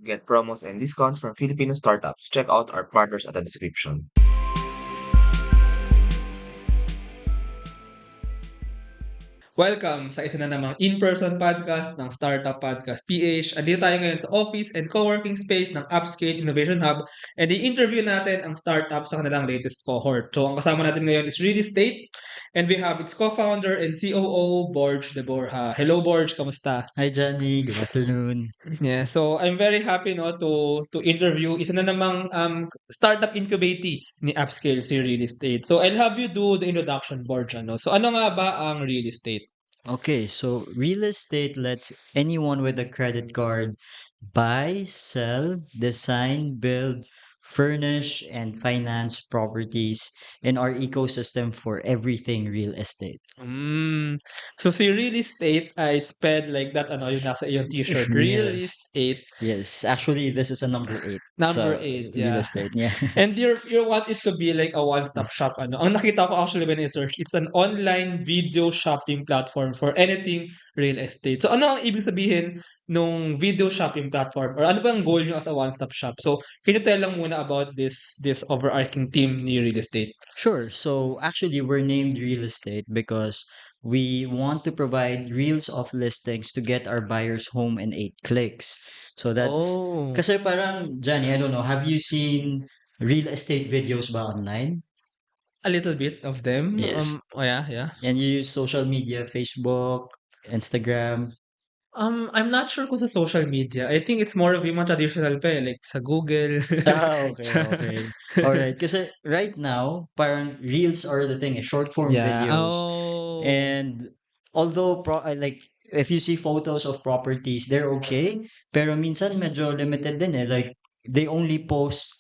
Get promos and discounts from Filipino startups. Check out our partners at the description. Welcome sa isa na namang in-person podcast ng Startup Podcast PH. Andito tayo ngayon sa office and co-working space ng Upscale Innovation Hub and i-interview natin ang startup sa kanilang latest cohort. So ang kasama natin ngayon is Real Estate and we have its co-founder and COO, Borge de Borja. Hello Borge, kamusta? Hi Johnny, good afternoon. Yeah, so I'm very happy no to interview isa na namang startup incubator ni Upscale si Real Estate. So I'll have you do the introduction, Borge. So ano nga ba ang Real Estate? Okay, so real estate lets anyone with a credit card buy, sell, design, build, furnish, and finance properties in our ecosystem for everything real estate. So si Real Estate ay spelled like that yung nasa iyong t-shirt. Real Yes. Estate, Yes, actually, this is a number 8. number So, 8, real yeah. estate, yeah. And you want it to be like a one-stop shop, Ang nakita ko actually when I search, it's an online video shopping platform for anything real estate. So ano ang ibig sabihin nung video shopping platform? Or ano ba ang goal nyo as a one-stop shop? So can you tell lang muna about this overarching team ni Real Estate? Sure. So actually, we're named real estate because we want to provide reels of listings to get our buyers home in 8 clicks. So that's Oh, kasi parang Johnny, I don't know, have you seen real estate videos ba online? a little bit of them. Yes. Oh yeah, yeah. And you use social media, Facebook, Instagram. I'm not sure kung sa social media. I think it's more of yung mga traditional pa like sa Google. Okay, sa... okay. All right. Kasi right now, parang reels are the thing, short form Yeah. videos. Oh. And although like if you see photos of properties, they're okay, pero minsan medyo limited din eh. Like they only post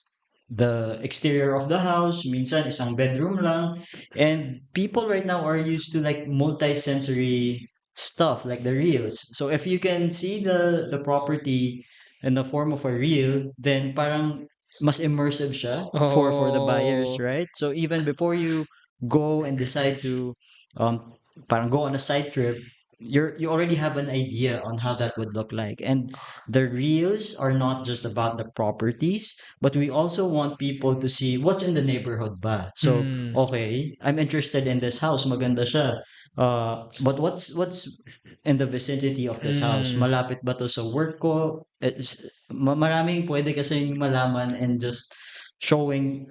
the exterior of the house, minsan isang bedroom lang. And people right now are used to like multi-sensory stuff like the reels. So if you can see the property in the form of a reel, then parang mas immersive siya for the buyers, Oh. right? So even before you go and decide to um parang go on a side trip, you already have an idea on how that would look like. And the reels are not just about the properties, but we also want people to see what's in the neighborhood ba. So, Mm. okay, I'm interested in this house, maganda siya. But what's in the vicinity of this house? Mm. Malapit ba to sa work ko? Maraming pwede kasi malaman and just showing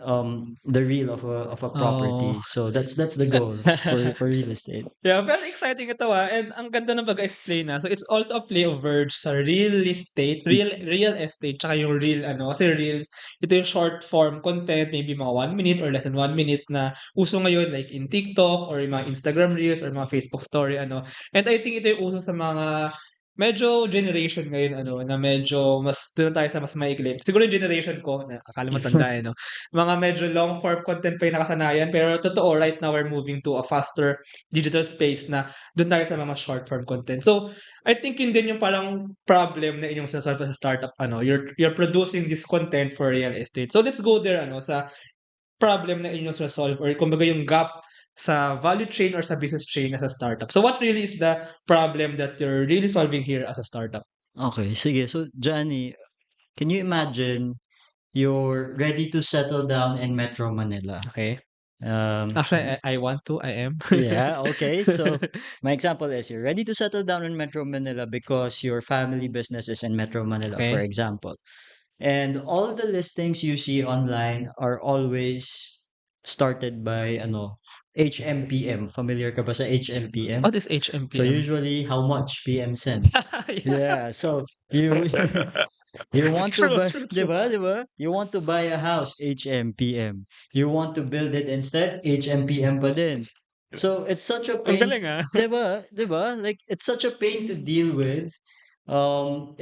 the reel of a property. Oh. So that's the goal for real estate. Yeah, very exciting ito and ang ganda ng pag-explain So it's also a play of words sa real estate, tsaka yung real kasi reels, ito yung short form content, maybe mga 1 minute or less than 1 minute na uso ngayon like in TikTok or yung mga Instagram Reels or mga Facebook story And I think ito yung uso sa mga medyo generation ngayon na medyo mas doon tayo sa mas maikli. Siguro yung generation ko, na akala mo tanda no? Mga medyo long form content pa yung nakasanayan, pero totoo, right now we're moving to a faster digital space na doon tayo sa mga short form content. So, I think yun din yung parang problem na inyong sinasolve sa startup. You're producing this content for real estate. So, let's go there sa problem na inyong sinasolve or kumbaga yung gap sa value chain or sa business chain as a startup. So, what really is the problem that you're really solving here as a startup? Okay, sige. So, Johnny, can you imagine you're ready to settle down in Metro Manila? Okay. Um, Actually, I want to. I am. yeah, okay. So, my example is you're ready to settle down in Metro Manila because your family business is in Metro Manila, for Okay. example. And all the listings you see online are always started by HMPM. Familiar ka ba sa HMPM? What is So HMPM? usually how much PM sent? Yeah, so you you want to True, buy, true, 'di true. ba? 'Di ba? You want to buy a house, HMPM. You want to build it instead, HMPM pa din. So it's such a Ang pain, galing 'di ba? 'Di ba? Like it's such a pain to deal with.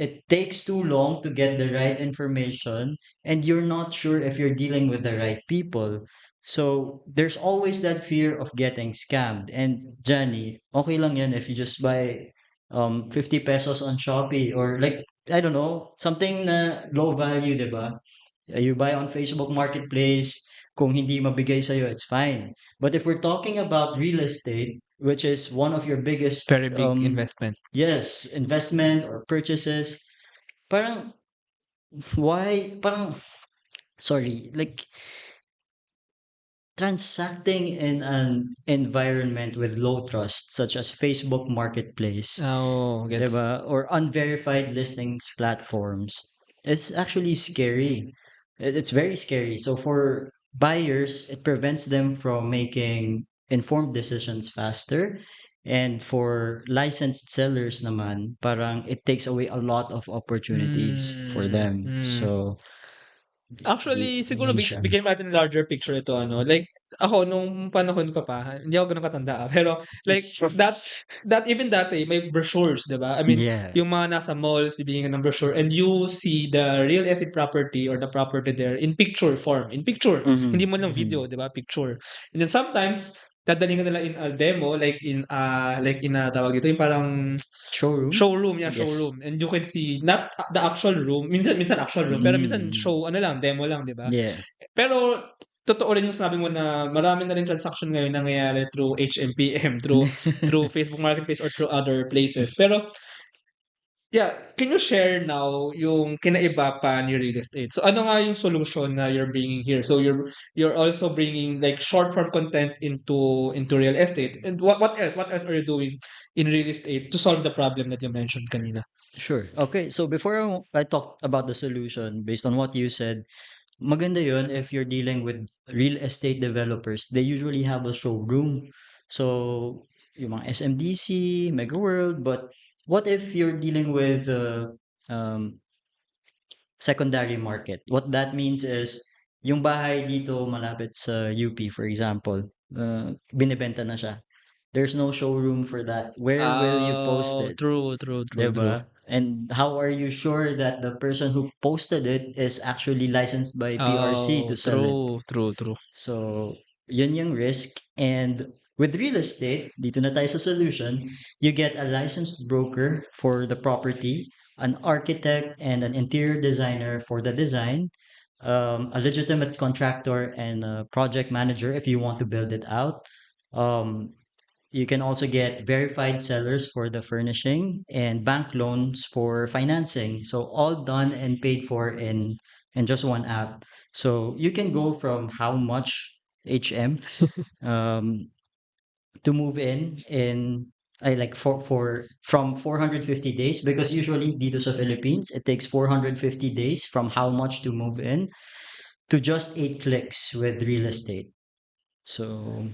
It takes too long to get the right information, and you're not sure if you're dealing with the right people. So there's always that fear of getting scammed. And Johnny, okay lang yan if you just buy 50 pesos on Shopee or like I don't know, something na low value, 'di ba? You buy on Facebook Marketplace, kung hindi mabigay sa'yo, it's fine. But if we're talking about real estate, which is one of your biggest, Very big investment. yes, investment or purchases, parang why parang sorry, like transacting in an environment with low trust, such as Facebook Marketplace, Oh, gets. 'di or unverified listings platforms, is actually scary. It's very scary. So for buyers, it prevents them from making informed decisions faster. And for licensed sellers naman, parang it takes away a lot of opportunities for Hmm, them. hmm. So, Actually, siguro siya. bigyan natin ng larger picture ito ano, like ako nung panahon ko pa, hindi ako gano'n katanda, pero like that even dati may brochures, 'di ba? I mean, Yeah. yung mga nasa malls bibigyan ka ng brochure and you see the real estate property or the property there in picture form, in picture. Hindi Mhm, mo lang mhm. video, 'di ba? Picture. And then sometimes dadalhin ka nila in a demo like in a tawag dito, yung parang Showroom? showroom, yeah, Yes. showroom. And you can see not the actual room, minsan actual room, pero minsan Mm. show ano lang, demo lang, 'di ba? Yeah. Pero totoo rin yung sinabi mo na marami na rin transaction ngayon nangyayari through HMPM, through Facebook Marketplace or through other places. Pero yeah, can you share now yung kinaiba pa ni real estate? So ano nga yung solution na you're bringing here? So you're also bringing like short form content into real estate. And what else? What else are you doing in real estate to solve the problem that you mentioned kanina? Sure. Okay, so before I talk about the solution, based on what you said, maganda yun if you're dealing with real estate developers. They usually have a showroom. So, yung mga SMDC, Mega World, but what if you're dealing with um, secondary market? What that means is, yung bahay dito malapit sa UP, for example, binibenta na siya. There's no showroom for that. Where will you post Oh, it? true, true, true, 'Di true. ba? And how are you sure that the person who posted it is actually licensed by PRC to Oh, sell it? true, true, true. So, yun yung risk. And with real estate, dito na tayo sa solution, you get a licensed broker for the property, an architect and an interior designer for the design, a legitimate contractor and a project manager if you want to build it out. Um, you can also get verified sellers for the furnishing and bank loans for financing. So all done and paid for in just one app. So you can go from how much HM um, to move in I like for from 450 days, because usually dito sa Philippines it takes 450 days from how much to move in to just 8 clicks with real estate. So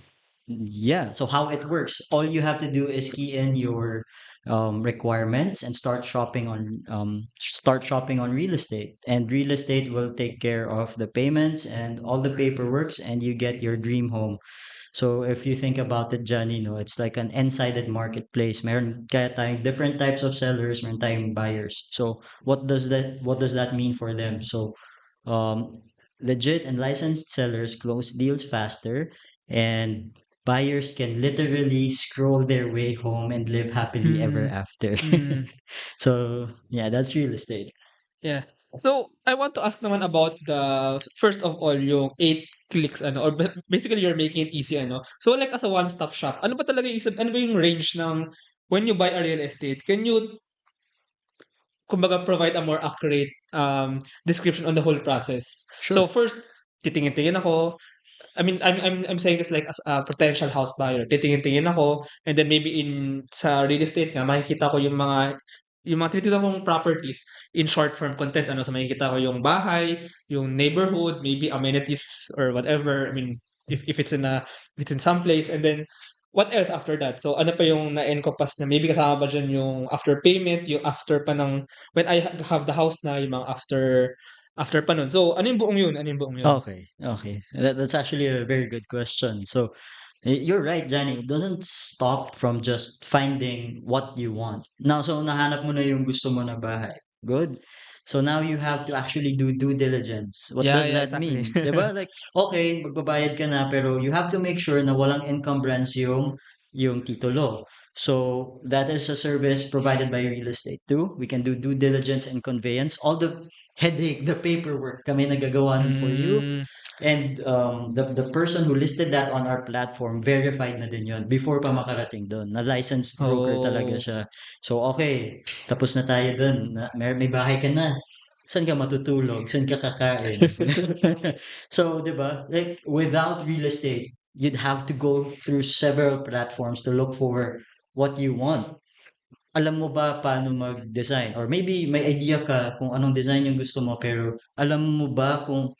yeah, so how it works, all you have to do is key in your requirements and start shopping on real estate, and real estate will take care of the payments and all the paperworks, and you get your dream home. So if you think about it, Johnny, no, it's like an n-sided marketplace. Meron kaya tayong different types of sellers, meron tayong buyers. So what does that mean for them? So um, legit and licensed sellers close deals faster, and buyers can literally scroll their way home and live happily ever Hmm, after. hmm. So, yeah, that's real estate. Yeah. So, I want to ask naman about the first of all, yung 8 clicks ano or basically you're making it easy ano. So, like as a one-stop shop, ano ba talaga yung ano ba yung range ng when you buy a real estate, can you kumbaga provide a more accurate description on the whole process? So, Sure. first, titingin-tingin ako. I mean, I'm saying this like as a potential house buyer. Titingin-tingin ako and then maybe in sa real estate nga makikita ko yung mga tinitignan kong properties in short form content ano, so makikita ko yung bahay, yung neighborhood, maybe amenities or whatever. I mean, if it's in some place and then what else after that? So ano pa yung na-encompass na maybe kasama ba diyan yung after payment, yung after pa ng when I have the house na, yung mga after pa nun. So ano yung buong yun? Ano yung buong yun? Okay. Okay. That's actually a very good question. So, you're right, Johnny. It doesn't stop from just finding what you want. Now, so nahanap mo na yung gusto mo na bahay. Good. So now you have to actually do due diligence. What Yeah, does yeah, that exactly. mean? 'Di ba? Like, okay, magbabayad ka na, pero you have to make sure na walang encumbrance yung titulo. So that is a service provided by real estate too. We can do due diligence and conveyance. All the headache, the paperwork, kami nagagawa nun for you. Hmm, And the person who listed that on our platform, verified na din yun before pa makarating doon. Na licensed broker talaga oh. siya. So, okay, tapos na tayo doon. May bahay ka na. saan ka matutulog, saan ka kakain. So, 'di ba? Like without real estate, you'd have to go through several platforms to look for what you want. Alam mo ba paano mag-design? Or maybe may idea ka kung anong design yung gusto mo, pero alam mo ba kung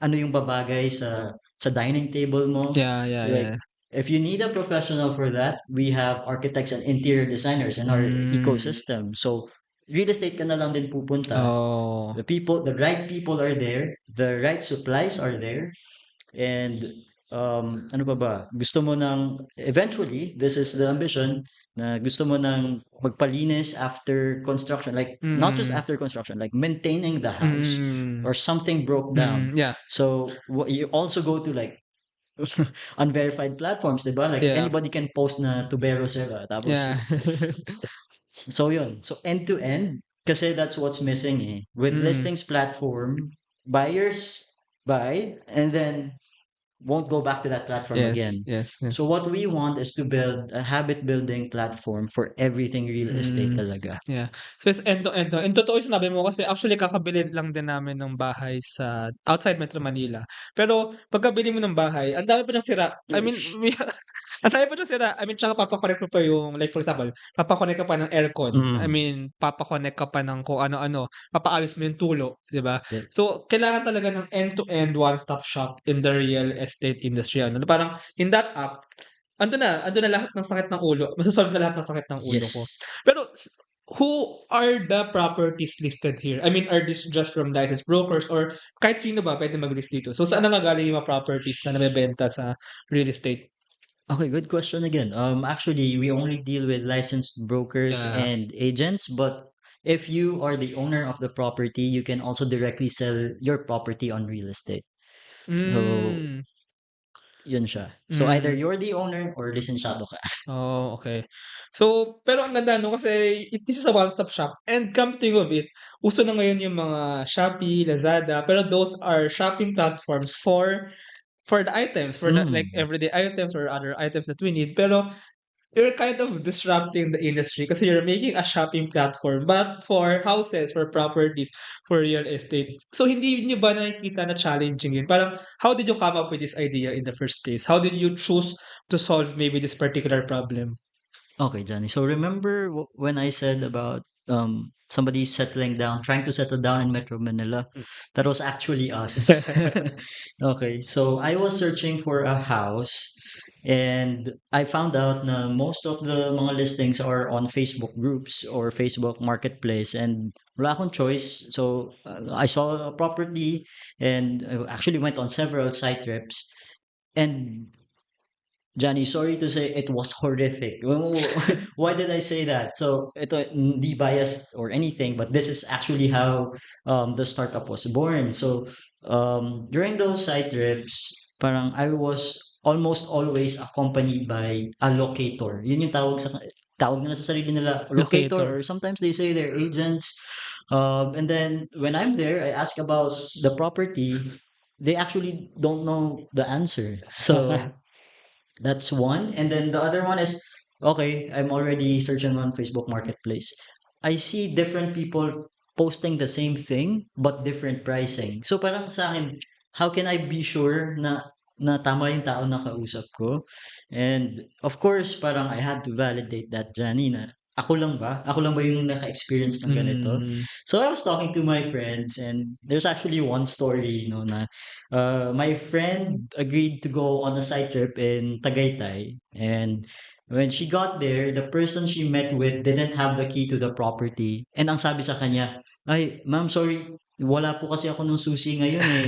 ano yung babagay sa dining table mo? Yeah, yeah, Like, yeah. if you need a professional for that, we have architects and interior designers in our Mm. ecosystem. So, real estate ka na lang din pupunta. Oh. The right people are there, the right supplies are there, and ano pa ba? Gusto mo ng eventually, this is the ambition na gusto mo ng magpalinis after construction, like not just Mm. after construction, like maintaining the house Mm. or something broke down. Mm. Yeah. So you also go to like unverified platforms, 'di ba? Like Yeah. anybody can post na tubero sila tapos Yeah. so yun. So end to end kasi that's what's missing eh. With Mm. listings platform, buyers buy and then won't go back to that platform Yes, again. yes, So yes. what we want is to build a habit building platform for everything real estate Mm. talaga. Yeah. So, it's end to end 'no, and totoo yung sinabi mo kasi actually kakabili lang din namin ng bahay sa outside Metro Manila. Pero pagkabili mo ng bahay, ang dami pa niyang sira. I mean, ang dami pa niyang sira. I mean, tsaka papa-connect mo pa yung like for example, papa-connect ka pa ng aircon. I Mm. mean, papa-connect ka pa ng kung ano-ano, papaayos mo yung tulo, 'di ba? Yeah. So, kailangan talaga ng end-to-end one-stop shop in the real estate industry ano, na parang in that app, andun na lahat ng sakit ng ulo, maso-solve na lahat ng sakit ng ulo ko. Yes. Pero who are the properties listed here? I mean, are this just from licensed brokers or kahit sino ba pwede mag-list dito? So, saan nanggagaling yung mga properties na nabebenta sa real estate? Okay, good question again. Actually, we only deal with licensed brokers Yeah. and agents, but if you are the owner of the property, you can also directly sell your property on real estate. So, Hmm. yun siya. So either Mm. you're the owner or lisensyado ka. Oh, okay. So, pero ang ganda 'no kasi this is a one-stop shop and come to think of it, uso na ngayon yung mga Shopee, Lazada, pero those are shopping platforms for the items, for the like Mm. everyday items or other items that we need. Pero you're kind of disrupting the industry kasi you're making a shopping platform but for houses, for properties, for real estate. So hindi niyo ba nakikita na challenging yun? Parang how did you come up with this idea in the first place? How did you choose to solve maybe this particular problem? Okay, Johnny. So remember when I said about somebody settling down, trying to settle down in Metro Manila? Mm. That was actually us. Okay, so I was searching for a house and I found out na most of the mga listings are on Facebook groups or Facebook Marketplace and wala akong choice. So I saw a property and I actually went on several site trips and Johnny, sorry to say it was horrific. Why did I say that? So, ito, hindi biased or anything, but this is actually how the startup was born. So, during those site trips, parang I was almost always accompanied by a locator. Yun yung tawag nila sa sarili nila, locator, Locator. or sometimes they say they're agents. And then when I'm there, I ask about the property. They actually don't know the answer. So, that's one. And then the other one is, okay, I'm already searching on Facebook Marketplace. I see different people posting the same thing but different pricing. So parang sa akin, how can I be sure na tama yung tao na kausap ko? And of course, parang I had to validate that, Johnny, na ako lang ba? Ako lang ba yung naka-experience ng ganito? Mm. So I was talking to my friends and there's actually one story, na my friend agreed to go on a side trip in Tagaytay, and when she got there, the person she met with didn't have the key to the property. And ang sabi sa kanya, ay, ma'am, sorry, wala po kasi ako ng susi ngayon eh.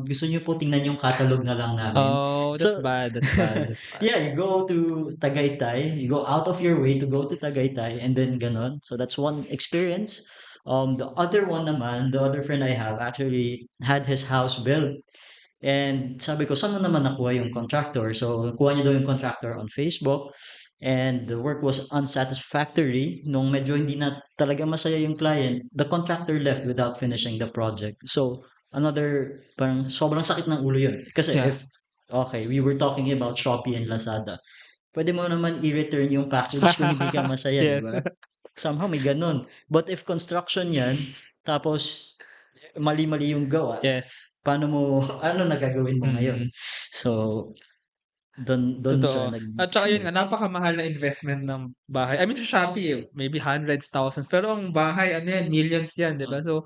Gusto niyo po tingnan yung catalog na lang namin. Oh, that's So, bad, that's bad, that's bad. yeah, you go to Tagaytay, you go out of your way to go to Tagaytay, and then ganon. So that's one experience. The other one naman, the other friend I have actually had his house built. And sabi ko, saan mo naman nakuha yung contractor? So, kuha niya daw yung contractor on Facebook. And the work was unsatisfactory. Nung medyo hindi na talaga masaya yung client, the contractor left without finishing the project. So, another, parang sobrang sakit ng ulo yun. Kasi Yeah. okay, we were talking about Shopee and Lazada. Pwede mo naman i-return yung package kung hindi ka masaya, di Yes. ba? Somehow may ganun. But if construction yan, tapos mali-mali yung gawa, Yes. paano mo ano na gagawin mo ngayon? Mm. So, dun siya Totoo. At saka yun nagsimula. nga, napakamahal na investment ng bahay. I mean, sa Shopee, maybe hundreds, thousands. Pero ang bahay, ano yan, millions yan, di ba? So,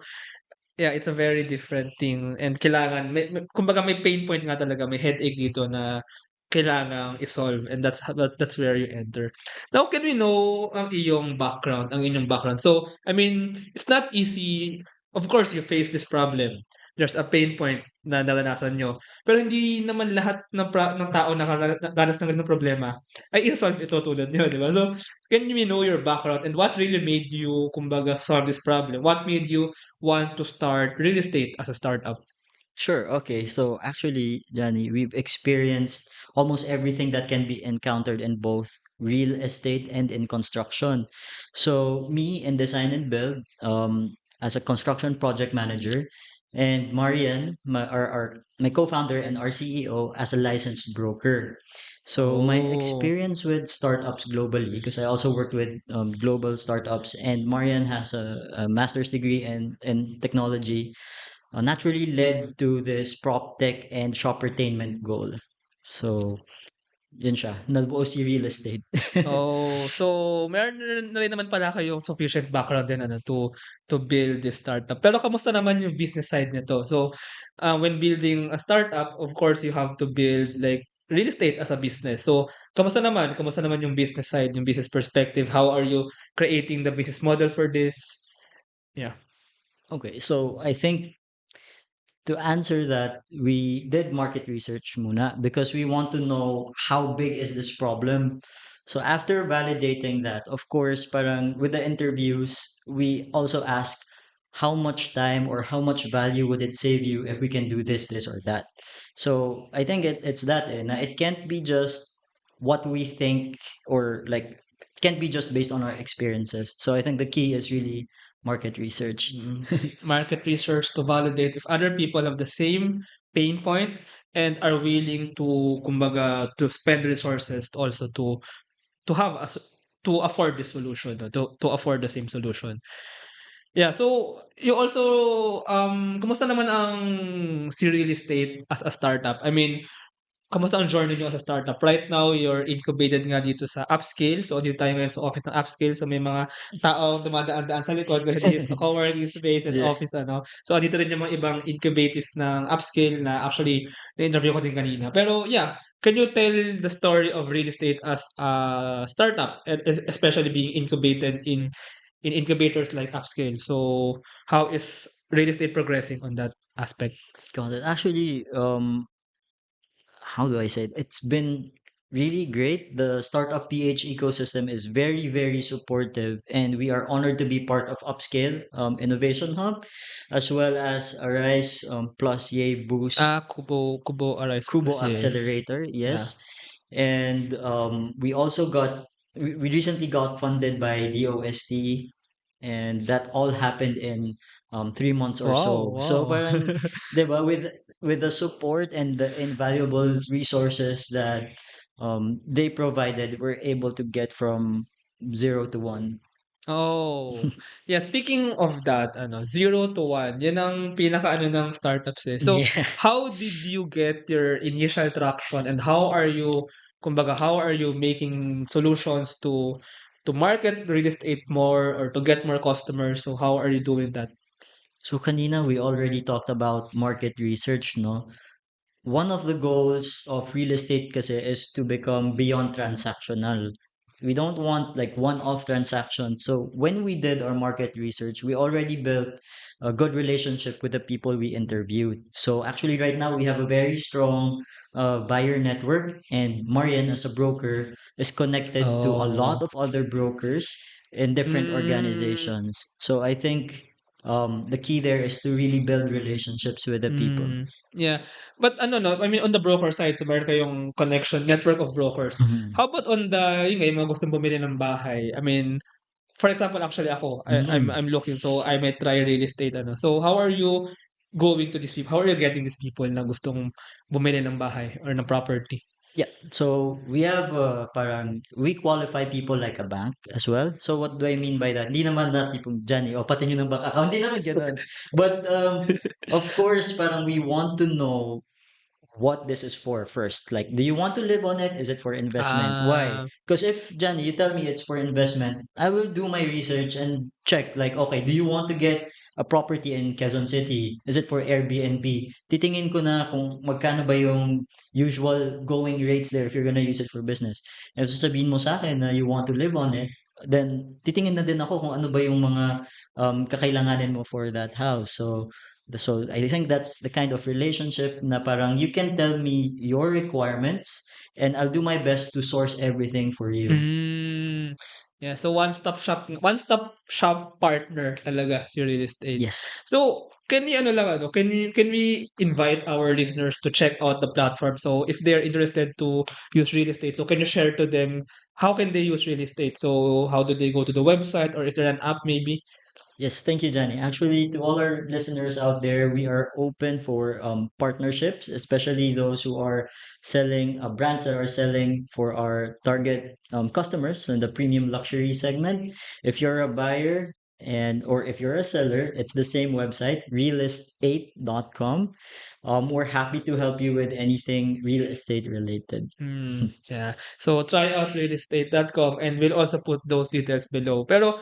yeah, it's a very different thing. And kailangan, kumbaga may pain point nga talaga, may headache dito na kailangang isolve. And that's where you enter. Now, can we know ang inyong background? So, I mean, it's not easy. Of course, you face this problem. There's a pain point na naranasan nyo. Pero hindi naman lahat ng tao nakaranas ng ganung problema ay i-solve ito tulad niyo, di ba? So, can we know your background and what really made you, kumbaga, solve this problem? What made you want to start real estate as a startup? Sure. Okay. So actually, Johnny, we've experienced almost everything that can be encountered in both real estate and in construction. So me in design and build, as a construction project manager, and Marian, my co-founder and our CEO, as a licensed broker. So my Oh. experience with startups globally, because I also worked with global startups, and Marian has a master's degree in technology, naturally led to this prop tech and shoppertainment goal. So, yun siya. Nabuo si real estate. Oh, so meron na rin naman pala kayong sufficient background din ano to build this startup. Pero kamusta naman yung business side nito? So, when building a startup, of course, you have to build like real estate as a business. So, kamusta naman? Kamusta naman yung business side, yung business perspective? How are you creating the business model for this? Yeah. Okay, so I think to answer that, we did market research muna because we want to know how big is this problem. So after validating that, of course, parang with the interviews, we also ask how much time or how much value would it save you if we can do this, or that. So I think it's that. Na it can't be just what we think, or like it can't be just based on our experiences. So I think the key is really market research. Mm. Market research to validate if other people have the same pain point and are willing to, kumbaga, to spend resources also to have to afford the solution, no? To afford the same solution. Yeah, so you also kumusta naman ang si real estate as a startup? I mean, kamusta ang journey niyo as a startup? Right now, you're incubated nga dito sa Upscale. So, dito tayo ngayon sa office ng Upscale. So, may mga taong dumadaan-daan sa likod kasi this is a co-working space and Yeah. office, ano. So, andito rin yung mga ibang incubators ng Upscale na actually na-interview ko din kanina. Pero, yeah, can you tell the story of real estate as a startup, and especially being incubated in incubators like Upscale? So, how is real estate progressing on that aspect? Got it. Actually, how do I say it? It's been really great. The startup PH ecosystem is very, very supportive, and we are honored to be part of Upscale Innovation Hub, as well as Arise Plus Yay Boost Kubo Arise Kubo Plus, yeah. Accelerator. Yeah. Yes, and we also we recently got funded by DOST, and that all happened in 3 months or Wow, so. So wow. parang, 'di ba, with the support and the invaluable resources that they provided, we're able to get from 0 to 1. Oh. Yeah, speaking of that, ano, 0 to 1, 'yan ang pinaka-ano ng startups, eh. So, Yeah. how did you get your initial traction and how are you, kumbaga, how are you making solutions to market real estate more or to get more customers? So, how are you doing that? So kanina we already talked about market research, no? One of the goals of real estate kasi is to become beyond transactional. We don't want like one-off transactions. So when we did our market research, we already built a good relationship with the people we interviewed. So actually right now we have a very strong buyer network, and Marian as a broker is connected to a lot Oh. of other brokers in different Hmm. organizations. So I think the key there is to really build relationships with the people. Yeah. But ano 'no, I mean on the broker side, so meron kayong connection, network of brokers. Mhm. How about on the yun nga, yung mga gustong bumili ng bahay? I mean, for example, actually ako, Mm. I'm looking, so I might try real estate ano. So how are you going to these people? How are you getting these people na gustong bumili ng bahay or ng property? Yeah, so we have parang we qualify people like a bank as well. So what do I mean by that? Hindi naman na tipong Johnny, o pati nyo ng bank account, hindi naman ganun. But of course, parang we want to know what this is for first. Like, do you want to live on it? Is it for investment? Why? Ah, Because if Johnny, you tell me it's for investment, I will do my research and check. Like, okay, do you want to get a property in Quezon City? Is it for Airbnb? Titingin ko na kung magkano ba yung usual going rates there if you're gonna use it for business. If sasabihin mo sa akin na you want to live on it, then titingin na din ako kung ano ba yung mga kakailanganin mo for that house. So I think that's the kind of relationship na parang you can tell me your requirements and I'll do my best to source everything for you. hmm. Yeah, so one-stop shop partner talaga si real estate. Yes. So, can we ano lang ano, can we invite our listeners to check out the platform? So, if they're interested to use real estate, so can you share to them how can they use real estate? So, how do they go to the website or is there an app maybe? Yes, thank you, Johnny. Actually, to all our listeners out there, we are open for partnerships, especially those who are selling brands that are selling for our target customers in the premium luxury segment. If you're a buyer and or if you're a seller, it's the same website, realestate.com. We're happy to help you with anything real estate related. Yeah. So, try out realestate.com and we'll also put those details below. Pero,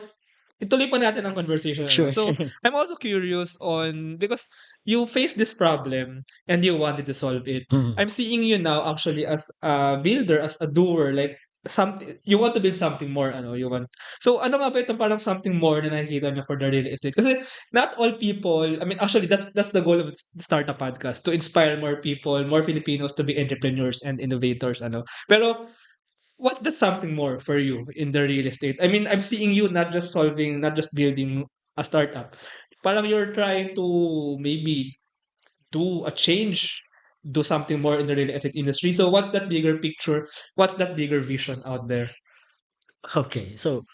ituloy pa natin ang conversation, ano. Sure. So, I'm also curious on because you face this problem and you wanted to solve it. I'm seeing you now actually as a builder, as a doer, like something you want to build something more, ano, you want. So, ano nga ba itong parang something more na nakikita niyo for the real estate? Kasi not all people, I mean, actually that's the goal of Start a Podcast, to inspire more people, more Filipinos to be entrepreneurs and innovators, ano. Pero what's the something more for you in the real estate? I mean, I'm seeing you not just building a startup. Parang you're trying to maybe do a change, do something more in the real estate industry. So what's that bigger picture? What's that bigger vision out there? Okay, so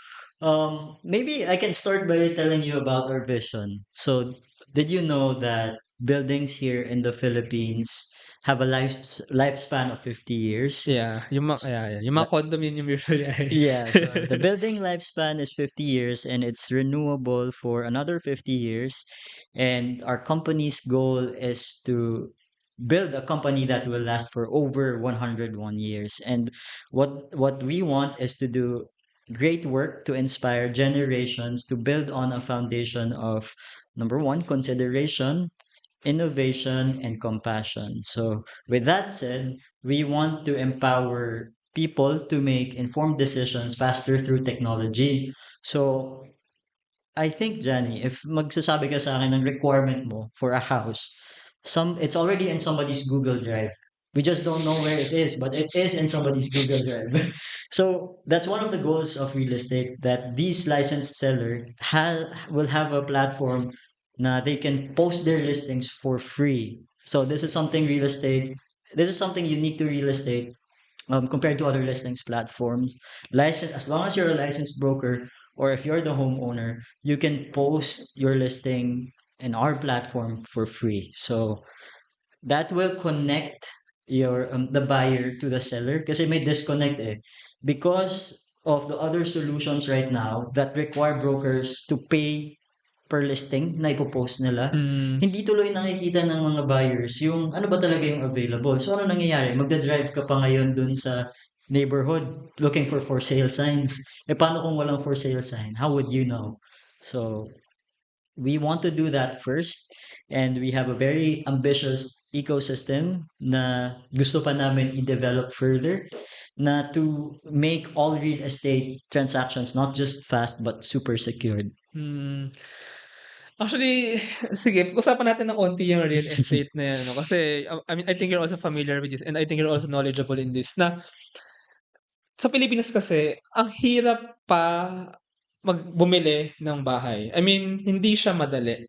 maybe I can start by telling you about our vision. So, did you know that buildings here in the Philippines have a lifespan of 50 years? Yeah, yung mga condominium usually ay Yeah, so the building lifespan is 50 years and it's renewable for another 50 years. And our company's goal is to build a company that will last for over 101 years. And what we want is to do great work to inspire generations to build on a foundation of number one, consideration, innovation, and compassion. So, with that said, we want to empower people to make informed decisions faster through technology. So, I think, Johnny, if magsasabi ka sa akin ng requirement mo for a house, it's already in somebody's Google Drive. We just don't know where it is, but it is in somebody's Google Drive. So that's one of the goals of real estate that these licensed seller will have a platform na they can post their listings for free. So this is something unique to real estate compared to other listings platforms. License, as long as you're a licensed broker or if you're the homeowner, you can post your listing in our platform for free. So that will connect your the buyer to the seller kasi may disconnect because of the other solutions right now that require brokers to pay per listing na ipopost nila, Mm, hindi tuloy nakikita ng mga buyers yung ano ba talaga yung available. So ano nangyayari? Magda-drive ka pa ngayon dun sa neighborhood looking for sale signs. Paano kung walang for sale sign? How would you know? So we want to do that first and we have a very ambitious ecosystem na gusto pa namin i-develop further na to make all real estate transactions not just fast but super secured. mm. Actually, sige, pag-usapan natin ng konti yung real estate na yan, 'no, kasi, I mean, I think you're also familiar with this and I think you're also knowledgeable in this na sa Pilipinas kasi ang hirap pa bumili ng bahay. I mean, hindi siya madali.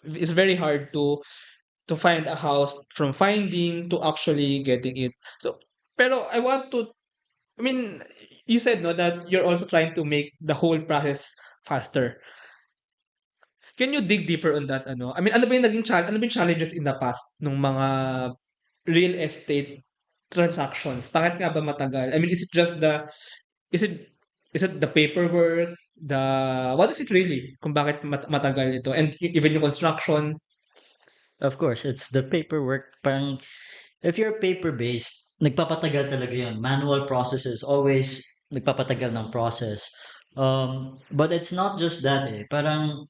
It's very hard to find a house from finding to actually getting it. So, pero I mean, you said no that you're also trying to make the whole process faster. Can you dig deeper on that I mean, ano ba yung challenges in the past nung mga real estate transactions? Bakit nga ba matagal? I mean, is it is it the paperwork, what is it really? Kung bakit matagal ito? And even yung construction. Of course, it's the paperwork. Parang if you're paper-based, nagpapatagal talaga yun. Manual processes always nagpapatagal ng process. But it's not just that eh. Parang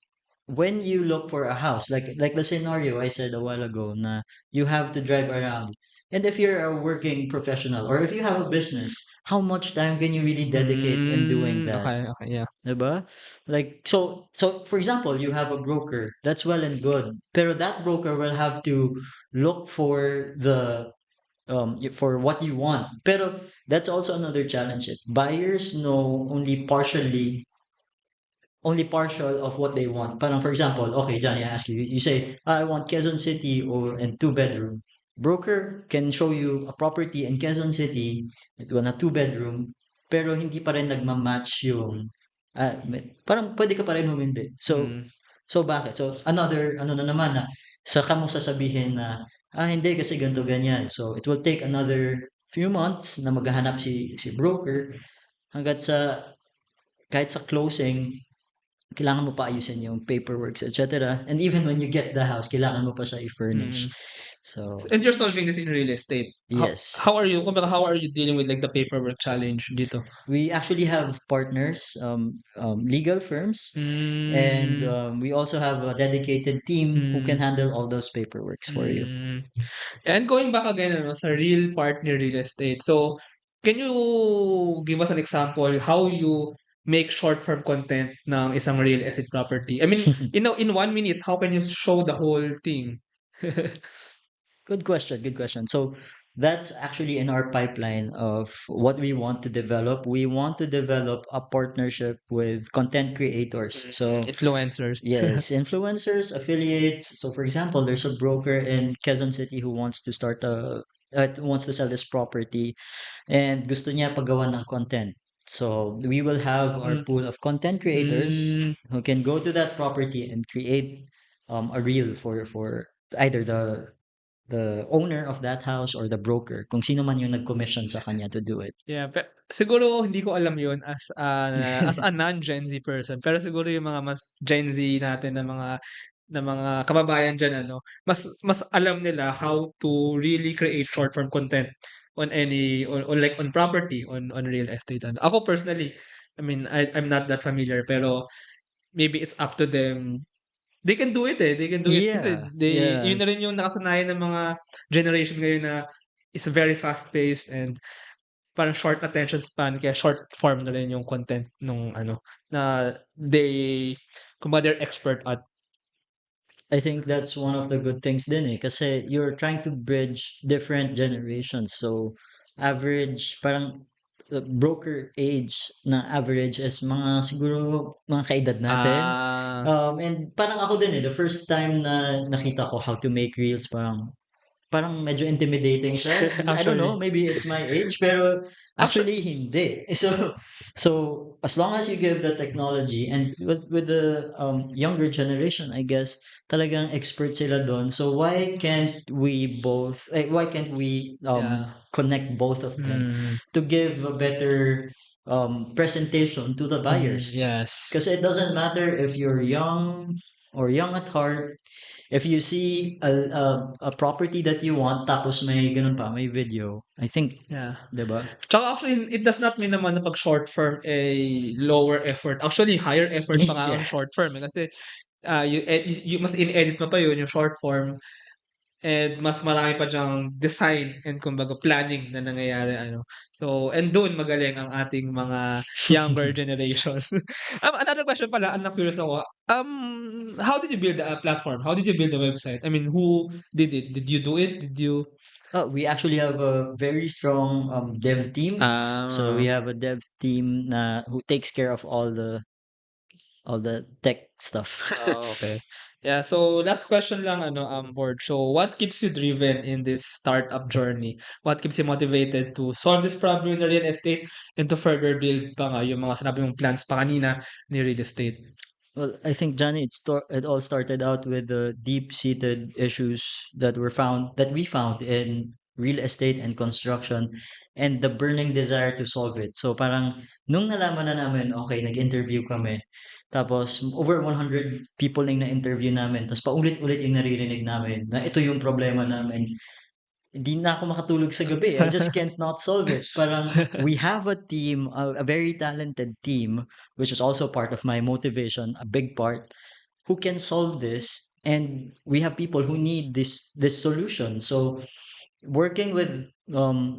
when you look for a house, like the scenario I said a while ago, na you have to drive around. And if you're a working professional or if you have a business, how much time can you really dedicate in doing that? Okay, okay, yeah. Diba? Like so for example, you have a broker. That's well and good. Pero that broker will have to look for for what you want. Pero that's also another challenge. Buyers know only partial of what they want. Parang for example, okay, Johnny, I ask you, you say, I want Quezon City or and two-bedroom. Broker can show you a property in Quezon City, ito na two-bedroom, pero hindi pa rin nagma-match yung parang pwede ka pa rin humindi. Mm. So bakit? So another ano na naman na saka mo sasabihin na hindi kasi ganito ganyan. So it will take another few months na maghahanap si broker hangga't sa kahit sa closing kailangan mo pa ayusin yung paperworks, etc. And even when you get the house, kailangan mo pa siya i-furnish. Mm. So, And you're solving this in real estate. yes. How are you dealing with like the paperwork challenge dito? We actually have partners, legal firms, and Mm, we also have a dedicated team who can mm, handle all those paperworks for you. mm. And going back again ano, sa real partner real estate. So, can you give us an example how you make short form content ng isang real estate property? I mean, in 1 minute, how can you show the whole thing? Good question. Good question. So that's actually in our pipeline of what we want to develop. We want to develop a partnership with content creators. So Influencers. yes, influencers, affiliates. So for example, there's a broker in Quezon City who wants to start wants to sell this property and gusto niya paggawa ng content. So we will have our Mm, pool of content creators mm. who can go to that property and create a reel for either the owner of that house or the broker, kung sino man yung nag-commission sa kanya to do it. Yeah, siguro hindi ko alam 'yun as a non-Gen Z person, pero siguro yung mga mas Gen Z natin na mga kababayan diyan ano, mas alam nila how to really create short form content on like on property, on real estate ano. Ako personally, I mean, I'm not that familiar pero maybe it's up to them. They can do it, eh, they can do it kasi Yeah, yeah. yun na rin yung nakasanayan ng mga generation ngayon na is very fast paced and parang short attention span kaya short form na rin yung content nung ano, na kumbaga they're expert at. I think that's one of the good things din eh. Kasi you're trying to bridge different generations. So, average, parang broker age na average is mga siguro mga kaedad natin. Ah, And parang ako din eh, the first time na nakita ko how to make reels, parang medyo intimidating siya. I don't know, actually. maybe it's my age, pero Actu actually hindi. So as long as you give the technology and with the younger generation, I guess talagang expert sila doon. So why can't we yeah. connect both of them Mm, to give a better presentation to the buyers? yes. Because it doesn't matter if you're young or young at heart. If you see a property that you want, tapos may ganun pa, may video, I think, Yeah. 'di ba? Tsaka actually, it does not mean naman na 'pag short form, lower effort. Actually, higher effort pa nga ang Yeah. short form, eh, kasi, you mas in-edit mo pa yun, yung short form. And mas marami pa diyang design and kumbaga planning na nangyayari ano. So, and dun magaling ang ating mga younger generations. Another question pala, na-curious ako. How did you build the platform? How did you build the website? I mean, who did it? Did you do it? Did you? Oh, we actually have a very strong dev team. So we Ah, have a dev team na who takes care of all the tech stuff. okay. Yeah, so last question lang ano, Board. So what keeps you driven in this startup journey? What keeps you motivated to solve this problem in the real estate and to further build pa nga yung mga sinabi mong plans pa kanina ni real estate? Well, I think Johnny, it all started out with the deep-seated issues that we found in real estate and construction, and the burning desire to solve it. So parang nung nalaman na namin, okay, nag-interview kami. Tapos over 100 people na yung na-interview namin. Tapos paulit-ulit yung naririnig namin na ito yung problema namin. Hindi na ako makatulog sa gabi. I just can't not solve it. Parang we have a team, a very talented team, which is also part of my motivation, a big part, who can solve this. And we have people who need this solution. So working with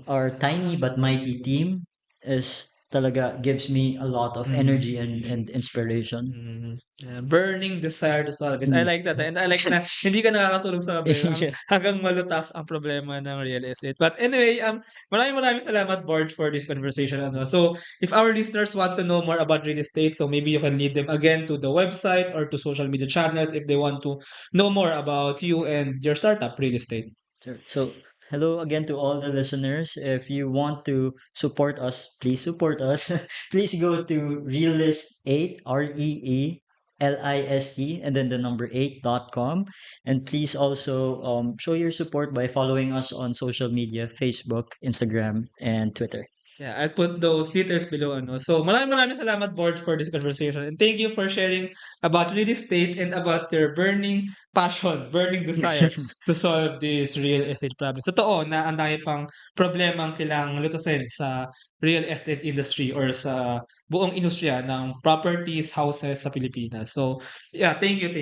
our tiny but mighty team is talaga gives me a lot of energy and inspiration. Burning desire to solve it. I like that. And I like na hindi ka nakakatulog sa gabi Yeah. hanggang malutas ang problema ng real estate. But anyway, maraming salamat, Borge, for this conversation. Ano. So, if our listeners want to know more about real estate, so maybe you can lead them again to the website or to social media channels if they want to know more about you and your startup, Real Estate. Sure. So, hello again to all the listeners. If you want to support us, please support us. Please go to Realist8, REELIST, and then the number 8.com. And please also show your support by following us on social media, Facebook, Instagram, and Twitter. Yeah, I'll put those details below. Ano. So, maraming salamat, Borge, for this conversation. And thank you for sharing about real estate and about your burning passion, burning desire to solve this real estate problem. Totoo na ang dami pang problemang kailangang lutusin sa real estate industry or sa buong industriya ng properties, houses sa Pilipinas. So, yeah, thank you,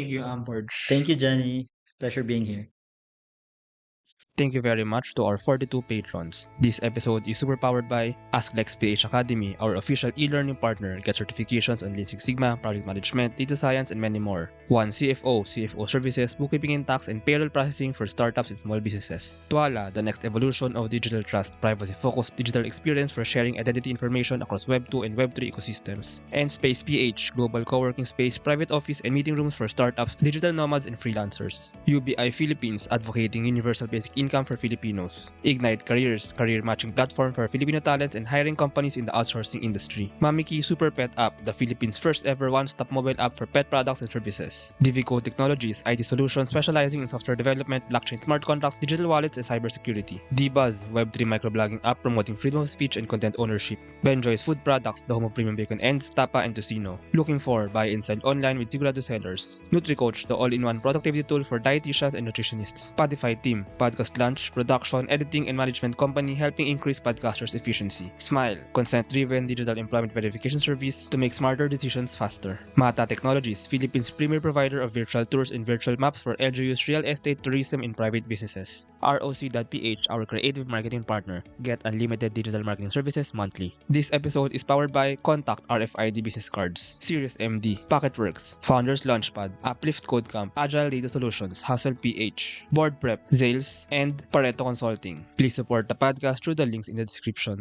Borge. Thank you, Jenny. Pleasure being here. Thank you very much to our 42 patrons. This episode is super powered by AskLex PH Academy, our official e-learning partner. Get certifications on Lean Six Sigma, project management, data science, and many more. 1 CFO, CFO services, bookkeeping and tax, and payroll processing for startups and small businesses. Tuala, the next evolution of digital trust, privacy-focused digital experience for sharing identity information across Web 2 and Web 3 ecosystems. And Space PH, global co-working space, private office, and meeting rooms for startups, digital nomads, and freelancers. UBI Philippines, advocating universal basic income for Filipinos. Ignite Careers, career matching platform for Filipino talents and hiring companies in the outsourcing industry. Mamiki Super Pet App, the Philippines' first ever one-stop mobile app for pet products and services. Divico Technologies, IT solutions specializing in software development, blockchain smart contracts, digital wallets, and cybersecurity. DBuzz, Web3 microblogging app promoting freedom of speech and content ownership. Benjoy's Food Products, the home of premium bacon ends, tapa, and tocino. Looking for buy and sell online with Sigurado sellers. NutriCoach, the all-in-one productivity tool for dietitians and nutritionists. Spotify Team, podcast launch, production, editing, and management company helping increase podcasters' efficiency. Smile, consent-driven digital employment verification service to make smarter decisions faster. Mata Technologies, Philippines' premier provider of virtual tours and virtual maps for LGU's real estate, tourism, and private businesses. ROC.ph, our creative marketing partner. Get unlimited digital marketing services monthly. This episode is powered by Contact RFID Business Cards, Sirius MD, Pocketworks, Founders Launchpad, Uplift Code Camp, Agile Data Solutions, Hustle PH, Board Prep, Zales, and Pareto Consulting. Please support the podcast through the links in the description.